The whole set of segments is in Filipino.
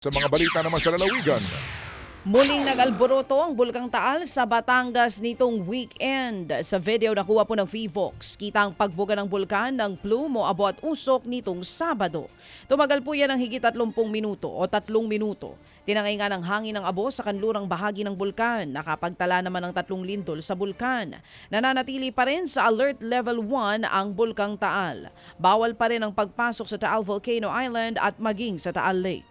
Sa mga balita naman sa lalawigan, Muling nag-alboroto ang Bulkang Taal sa Batangas nitong weekend. Sa video nakuha po ng VFox, kita ang pagbuga ng bulkan ng plume o abo at usok nitong Sabado. Tumagal po yan ng higit 30 minuto o 3 minuto. Tinangay nga ng hangin ng abo sa kanlurang bahagi ng bulkan. Nakapagtala naman ng 3 lindol sa bulkan. Nananatili pa rin sa Alert Level 1 ang Bulkang Taal. Bawal pa rin ang pagpasok sa Taal Volcano Island at maging sa Taal Lake.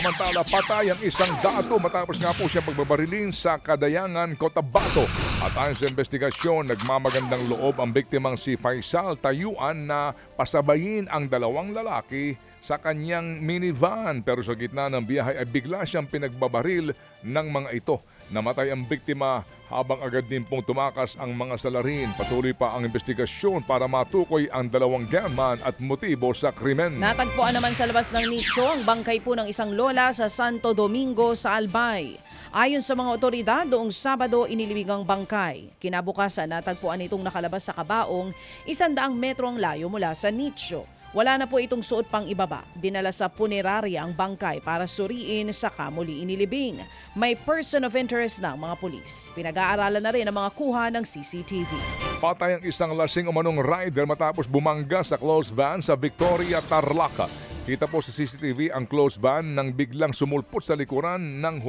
samantala patay ang isang dato matapos nga po siya pagbabarilin sa Kadayangan, Cotabato. At ayon sa investigasyon, nagmamagandang loob ang biktimang si Faisal Tayuan na pasabayin ang dalawang lalaki sa kanyang minivan. Pero sa gitna ng biyahe ay bigla siyang pinagbabaril ng mga ito. Namatay ang biktima habang agad din pong tumakas ang mga salarin. Patuloy pa ang investigasyon para matukoy ang dalawang gunman at motibo sa krimen. Natagpuan naman sa labas ng nicho ang bangkay po ng isang lola sa Santo Domingo sa Albay. Ayon sa mga otoridad, noong Sabado inilibing ang bangkay. Kinabukasan natagpuan itong nakalabas sa kabaong 100 metro ang layo mula sa nicho. Wala na po itong suot pang ibaba. Dinala sa punerarya ang bangkay para suriin sa muli inilibing. May person of interest na ang mga pulis. Pinag-aaralan na rin ang mga kuha ng CCTV. Patay ang isang lasing umanong rider matapos bumangga sa closed van sa Victoria, Tarlac. Kita po sa CCTV ang closed van nang biglang sumulpot sa likuran ng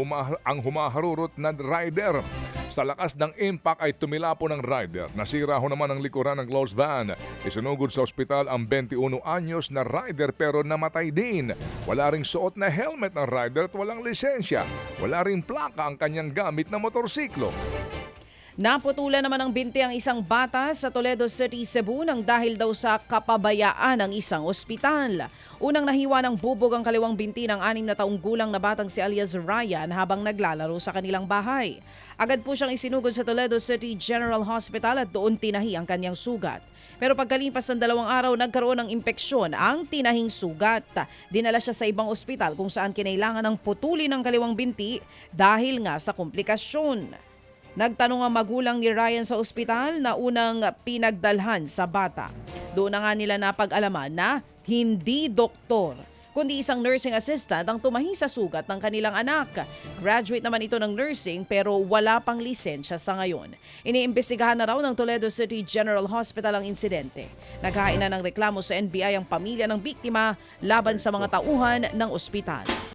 ang humaharurot na rider. Sa lakas ng impact ay tumila po ng rider. Nasira ho naman ang likuran ng closed van. Isunugod sa ospital ang 21 anyos na rider pero namatay din. Wala ring suot na helmet ng rider at walang lisensya. Wala ring plaka ang kanyang gamit na motorsiklo. Naputulan naman ng binti ang isang bata sa Toledo City, Cebu nang dahil daw sa kapabayaan ng isang ospital. Unang nahiwa ng bubog ang kaliwang binti ng 6 na taong gulang na batang si alias Ryan habang naglalaro sa kanilang bahay. Agad po siyang isinugod sa Toledo City General Hospital at doon tinahi ang kanyang sugat. Pero pagkalipas ng 2 araw, nagkaroon ng impeksyon ang tinahing sugat. Dinala siya sa ibang ospital kung saan kinailangan ng putulin ang kaliwang binti dahil nga sa komplikasyon. Nagtanong ang magulang ni Ryan sa ospital na unang pinagdalhan sa bata. Doon na nga nila napag-alaman na hindi doktor, kundi isang nursing assistant ang tumahi sa sugat ng kanilang anak. Graduate naman ito ng nursing pero wala pang lisensya sa ngayon. Iniimbestigahan na raw ng Toledo City General Hospital ang insidente. Naghain na ng reklamo sa NBI ang pamilya ng biktima laban sa mga tauhan ng ospital.